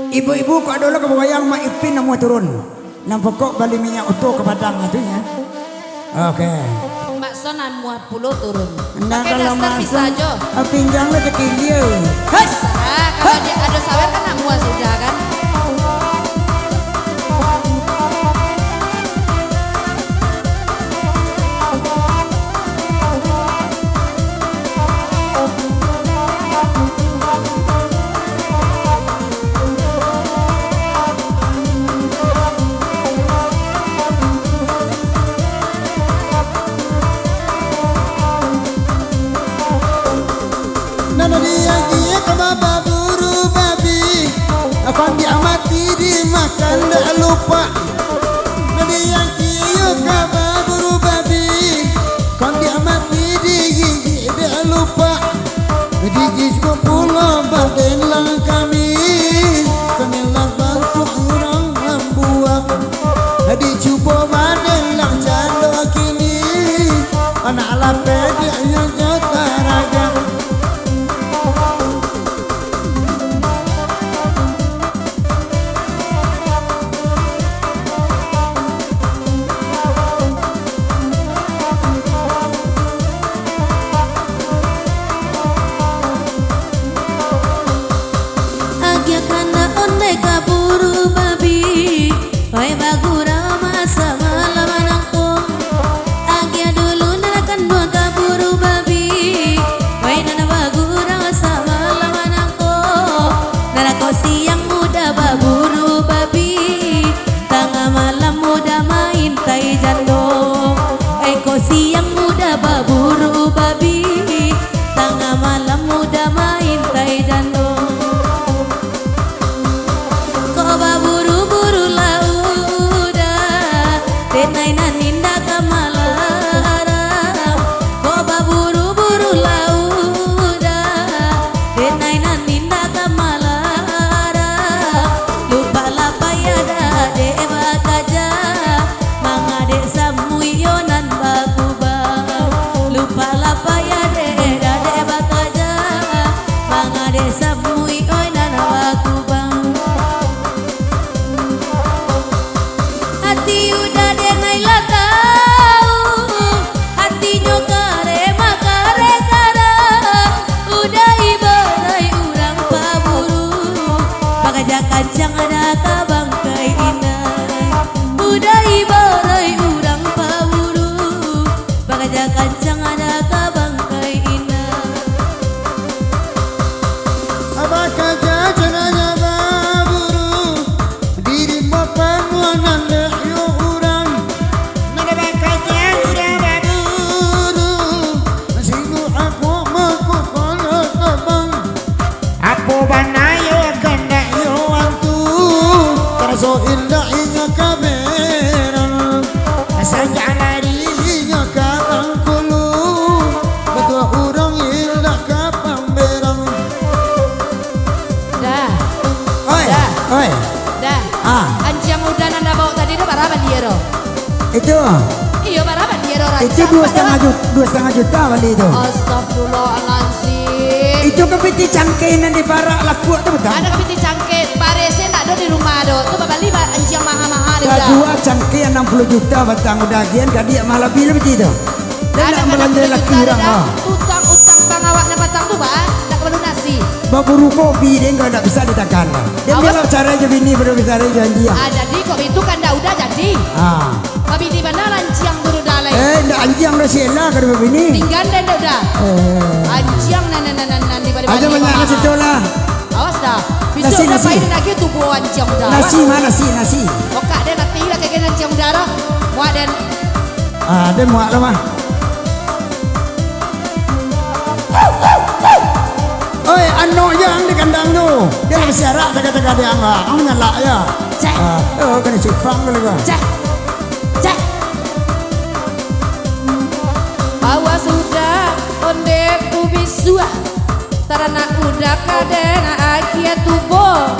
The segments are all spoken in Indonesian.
Ibu-ibu kok dulu kebayang mak Ipin mau turun. Nang pokok bali minyak utuh ke Padang itu ya. Oke. Mbak Sonan muat pulau turun. Nah Pakai kalau daster bisa masuk aja. pinggang lo kecil dia. Hei, kalau dia ada sawer kan nak muat sudah kan. Nana dia kebaba buru babi, akan diamati dimakan tak lupa. Nana dia kebaba buru babi, akan diamati digigit tak lupa. Digigit pulau badenlah kami, kenelah bantu orang membuang. Dicuba badenlah jalo kini, anak lapar dia yang jataraga. Kaburu babi, oi bagura masa malam anakku. Agia dulu narakan dua kaburu babi, oi nana bagura masa malam anakku. Narako siang muda baburu babi, tengah malam muda main tai jando. Eko siang muda baburu babi, tengah malam muda main tai jando. Buru-buru lauda, tenai naninda kamalara. Koba buru-buru lauda, tenai naninda kamalara. Lupa lapa yada deba kaja, mangade samuyo nan bakuba. Lupa lapa yada deba kaja, mangade samuyo nan bakuba. Hati udah denai lah tahu, hatinya kare makare kara. Udah ibarai urang paburu, bagaja kacang ada kabang kai inai. Udah ibarai urang paburu, bagaja kacang ada kabang kai inai. Abah kaja cenanya baburu, diri bapak nuanan. So indah inga kameran, saja larinya karang kulu, betul urang indah kapamberan. Dah. Oi, Dah. oi. Dah. Anjing muda nanda bawa tadi itu berapa dia ro? Itu. Iya berapa dia ro? Itu 2,5 juta beli itu. Astagfirullahaladzim. Itu kepiti cangkainan di barak laku itu betul. Ada kepiti cangkir, barese tak ada di rumah do. Tuh balik anjing mahal-mahal Dah dua cangkaian 60 juta batang udah gian kadi malah bil begitu. Dan nak belanja laki orang ah. Utang pangawak na batang tuh bah, nak melunasi. Baburu kopi dia enggak bisa ditekan. Dia bilang cara aja bini baru bisa janji. Jadi kok itu kan dah udah jadi. Tapi di mana anjing buru dalai? Ndak anjing udah sila kada bini. Tinggal dan udah. Anjing nan di balik. Aja banyak nasi cola. Awas dah. Bisa udah pakai lagi tuh buah anjing udah. Nasi mana nasi? Okak dia nanti lah kayak anjing udah roh. Muat dan. Dia muat lah mah. Oi, anu yang di kandang tu. Dia lagi siarak teka-teka dia enggak. Nyala ya. Cek. Kena cipang dulu gua. Cek. Bawa sudah onde kubisua. Tarana udah kadena akia tubo.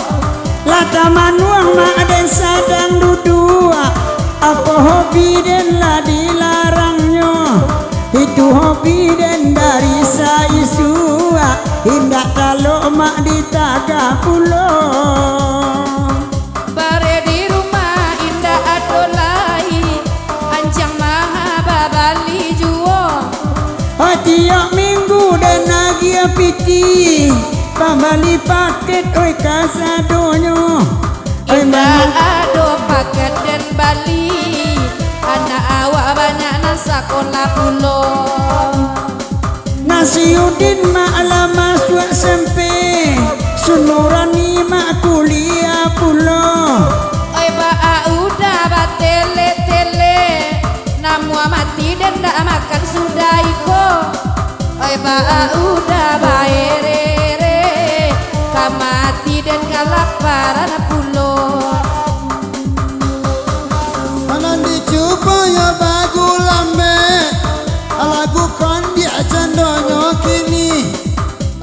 Lata manuang mak den sadang dudua. Apa hobi den lah dilarangnya. Itu hobi den dari saisua. Hindak kalau mak ditaga pulau. tiga piti pambali paket oi kasadonyo oi Indah ado paket dan Bali anak awak banyak nan sekolah pulo Nasiudin ma'ala masuk SMP Sunurani mak kuliah pulo oi ba udah ba tele namu mati dan dak makan sudah iko oi ba udah ba ere kamati dan kalaparan pulo Manan dicoba ya bagu lambe Alagu kondi ajan donyo kini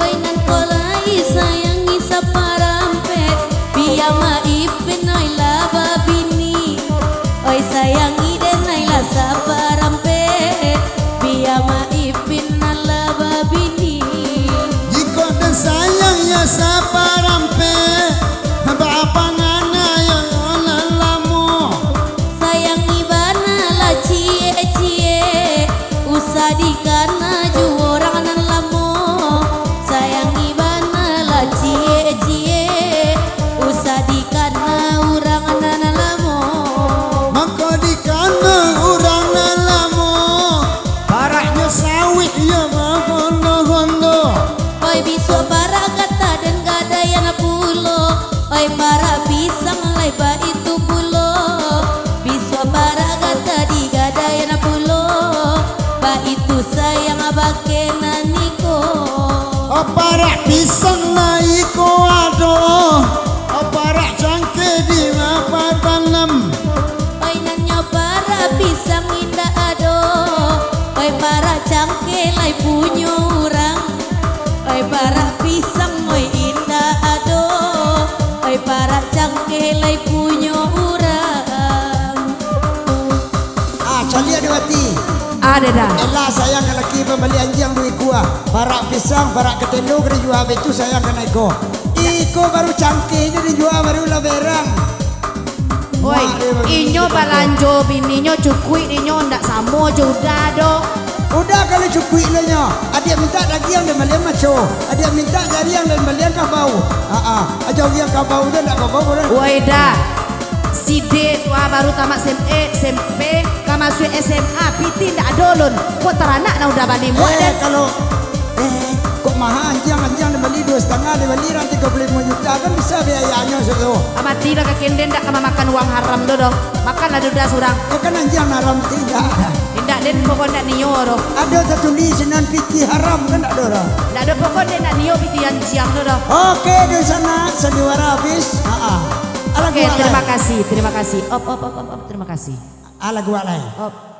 Oi nan kolai sayangi saparampet Biya maipin oi laba bini Oi sayangi den oi la saparampet Biya maipin na laba bini Jika dan sayang ya saparampe Bapangana ya lamu Sayangi bana la cie usadikana ju orang nan lamo sayangi bana la cie usadikana orang nan lamo Maka dikana orang lamu Paraknya sawit ya magondo-gondo oi bisu para kata dan gadayana pulo oi para pisang leba itu pulo bisu para kata di gadayana pulo ba itu sayang abakena niko Parak pisang naiko ado Parak cangke di mapatanam oi nanyo para pisang indah ado oi para cangke lai punyo urang oi para pisang oi indah ado oi para cangke lai punyo urang Calia Dewati ada dah Elah sayang laki pembeli anjing duit gua Barak pisang, barak ketelu kena jual itu sayang kena iko Iko baru cangkehnya dijual baru lah berang Woi, inyo balanjo bininya cukui inyo ndak samo udah do. Udah kalau cukui lenya Adia minta daging dan malian maco Adia minta jariang dan malian kabau Aja yang kabau dan nak kabau orang Woi dah. Si D tua baru tamat SMP, masuk SMA, piti ndak dolon. Kok teranak na udah balik muat dan kalau kok mahal anjing dan beli 2,5 dia beli nanti 35 juta kan bisa biayanya so. amat tidak ke kenden ndak kama makan uang haram dodo. Makan ada udah surang. Kan anjing haram tidak. Ndak den pokok ndak niyo do. Ada tertulisan piti haram kan ada orang. Ndak ada pokok den ndak niyo piti anjiang dodo. Oke di sana sandiwara habis. Oke, terima kasih. Op, terima kasih. Ala gua lain. Op.